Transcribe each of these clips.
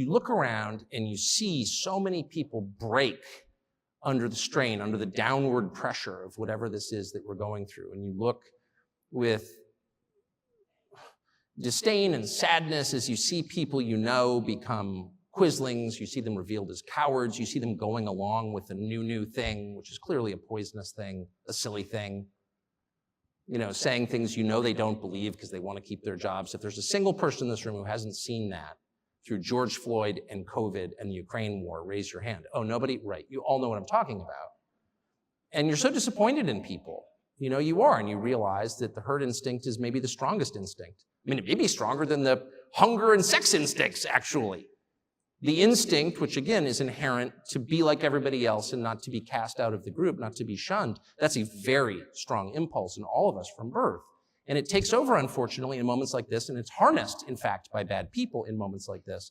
you look around and you see so many people break under the strain, under the downward pressure of whatever this is that we're going through. And you look with disdain and sadness as you see people you know become quislings, you see them revealed as cowards, you see them going along with a new thing, which is clearly a poisonous thing, a silly thing, saying things they don't believe because they want to keep their jobs. If there's a single person in this room who hasn't seen that through George Floyd and COVID and the Ukraine war, raise your hand. Oh, nobody? Right. You all know what I'm talking about. And you're so disappointed in people. You are, and you realize that the herd instinct is maybe the strongest instinct. I mean, it may be stronger than the hunger and sex instincts, actually. The instinct, which again is inherent to be like everybody else and not to be cast out of the group, not to be shunned, that's a very strong impulse in all of us from birth. And it takes over, unfortunately, in moments like this, and it's harnessed, in fact, by bad people in moments like this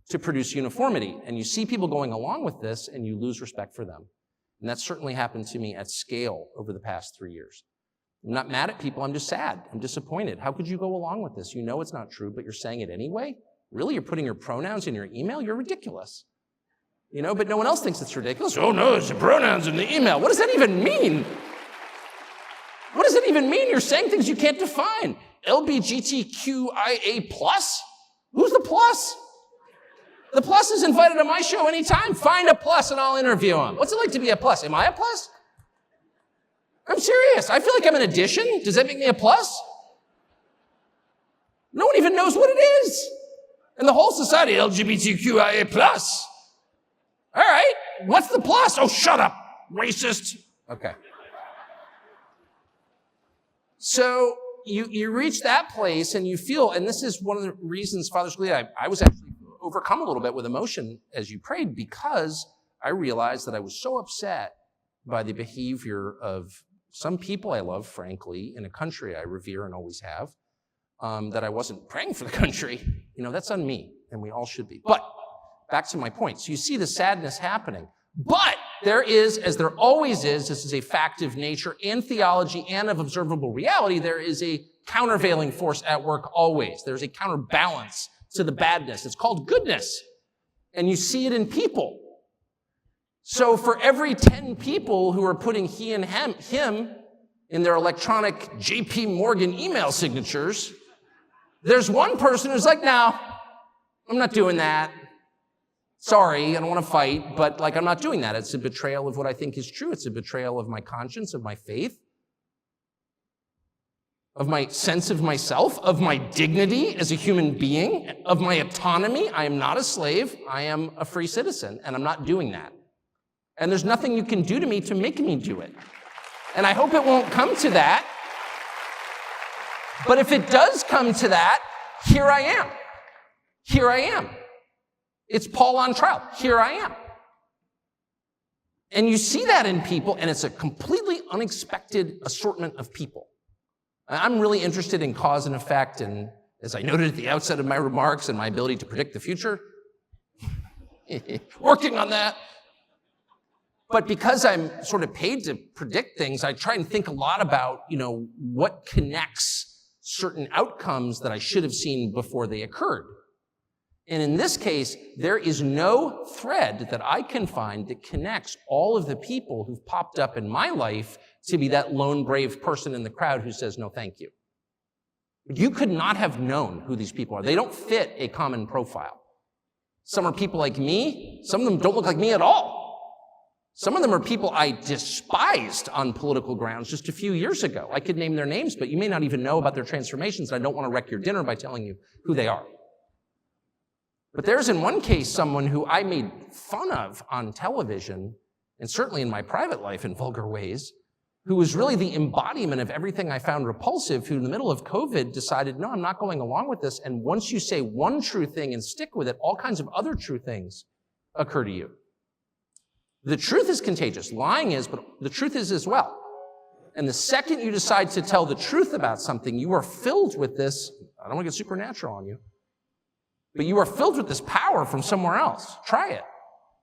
to produce uniformity. And you see people going along with this, and you lose respect for them. And that certainly happened to me at scale over the past 3 years. I'm not mad at people, I'm just sad. I'm disappointed. How could you go along with this? You know it's not true, but you're saying it anyway? Really? You're putting your pronouns in your email? You're ridiculous. But no one else thinks it's ridiculous. Oh no, it's the pronouns in the email. What does that even mean? What does it even mean? You're saying things you can't define. LBGTQIA+? Who's the plus? The plus is invited to my show anytime. Find a plus and I'll interview him. What's it like to be a plus? Am I a plus? I'm serious. I feel like I'm an addition. Does that make me a plus? No one even knows what it is. And the whole society, LGBTQIA+. All right, what's the plus? Oh, shut up, racist. Okay. So you reach that place and you feel, and this is one of the reasons, Father Scalia, I was actually overcome a little bit with emotion as you prayed, because I realized that I was so upset by the behavior of some people I love, frankly, in a country I revere and always have, that I wasn't praying for the country. That's on me, and we all should be. But back to my point. So you see the sadness happening. But there is, as there always is, this is a fact of nature and theology and of observable reality, there is a countervailing force at work always. There's a counterbalance to the badness. It's called goodness. And you see it in people. So for every 10 people who are putting he and him in their electronic JP Morgan email signatures, there's one person who's like, no, I'm not doing that. Sorry, I don't want to fight, but I'm not doing that. It's a betrayal of what I think is true. It's a betrayal of my conscience, of my faith, of my sense of myself, of my dignity as a human being, of my autonomy. I am not a slave. I am a free citizen, and I'm not doing that. And there's nothing you can do to me to make me do it. And I hope it won't come to that. But if it does come to that, here I am. Here I am. It's Paul on trial. Here I am. And you see that in people, and it's a completely unexpected assortment of people. I'm really interested in cause and effect, and as I noted at the outset of my remarks and my ability to predict the future, working on that. But because I'm sort of paid to predict things, I try and think a lot about, what connects certain outcomes that I should have seen before they occurred. And in this case, there is no thread that I can find that connects all of the people who've popped up in my life to be that lone brave person in the crowd who says, no, thank you. You could not have known who these people are. They don't fit a common profile. Some are people like me. Some of them don't look like me at all. Some of them are people I despised on political grounds just a few years ago. I could name their names, but you may not even know about their transformations, and I don't want to wreck your dinner by telling you who they are. But there's in one case someone who I made fun of on television, and certainly in my private life in vulgar ways, who was really the embodiment of everything I found repulsive, who in the middle of COVID decided, no, I'm not going along with this. And once you say one true thing and stick with it, all kinds of other true things occur to you. The truth is contagious. Lying is, but the truth is as well. And the second you decide to tell the truth about something, you are filled with this, I don't want to get supernatural on you, but you are filled with this power from somewhere else. Try it.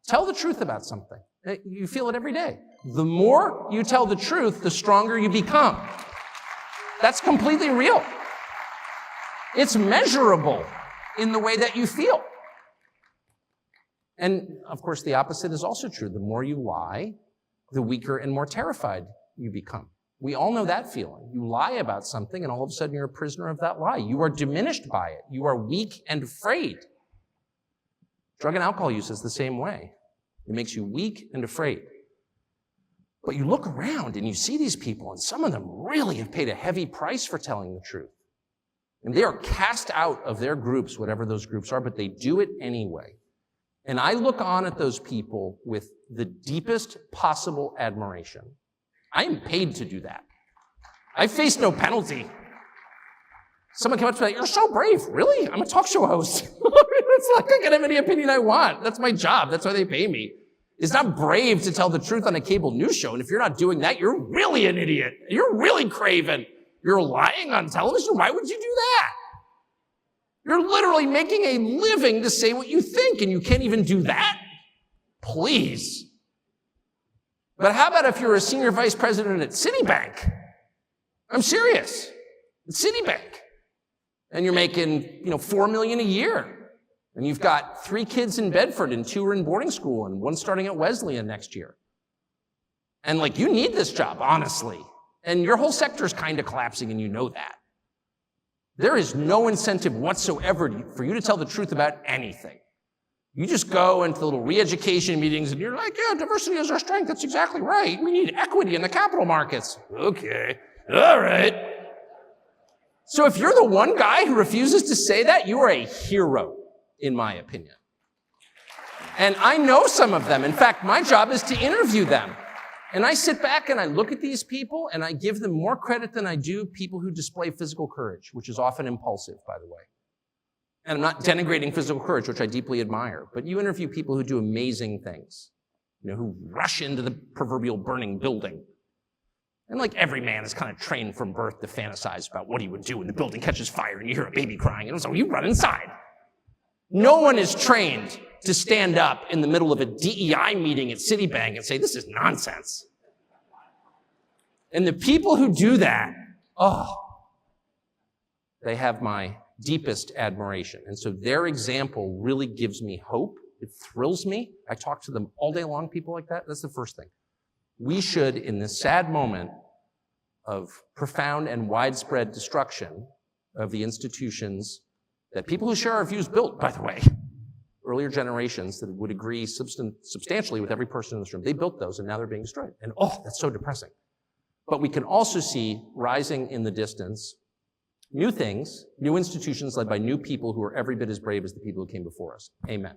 Tell the truth about something. You feel it every day. The more you tell the truth, the stronger you become. That's completely real. It's measurable in the way that you feel. And of course, the opposite is also true. The more you lie, the weaker and more terrified you become. We all know that feeling. You lie about something and all of a sudden you're a prisoner of that lie. You are diminished by it. You are weak and afraid. Drug and alcohol use is the same way. It makes you weak and afraid. But you look around and you see these people, and some of them really have paid a heavy price for telling the truth. And they are cast out of their groups, whatever those groups are, but they do it anyway. And I look on at those people with the deepest possible admiration. I am paid to do that. I face no penalty. Someone came up to me, you're so brave. Really? I'm a talk show host. It's like I can have any opinion I want. That's my job. That's why they pay me. It's not brave to tell the truth on a cable news show. And if you're not doing that, you're really an idiot. You're really craven. You're lying on television. Why would you do that? You're literally making a living to say what you think, and you can't even do that? Please. But how about if you're a senior vice president at Citibank? I'm serious. At Citibank. And you're making, $4 million a year. And you've got 3 kids in Bedford and 2 are in boarding school and 1 starting at Wesleyan next year. And you need this job, honestly. And your whole sector is kind of collapsing and you know that. There is no incentive whatsoever for you to tell the truth about anything. You just go into the little re-education meetings and you're like, yeah, diversity is our strength. That's exactly right. We need equity in the capital markets. Okay. All right. So if you're the one guy who refuses to say that, you are a hero, in my opinion. And I know some of them. In fact, my job is to interview them. And I sit back and I look at these people and I give them more credit than I do people who display physical courage, which is often impulsive, by the way. And I'm not denigrating physical courage, which I deeply admire, but you interview people who do amazing things, who rush into the proverbial burning building. And every man is kind of trained from birth to fantasize about what he would do when the building catches fire and you hear a baby crying, and so you run inside. No one is trained to stand up in the middle of a DEI meeting at Citibank and say, this is nonsense. And the people who do that, they have my deepest admiration. And so their example really gives me hope. It thrills me. I talk to them all day long, people like that. That's the first thing. We should, in this sad moment of profound and widespread destruction of the institutions that people who share our views built, by the way, earlier generations that would agree substantially with every person in this room, they built those and now they're being destroyed. And that's so depressing. But we can also see rising in the distance new things, new institutions led by new people who are every bit as brave as the people who came before us. Amen.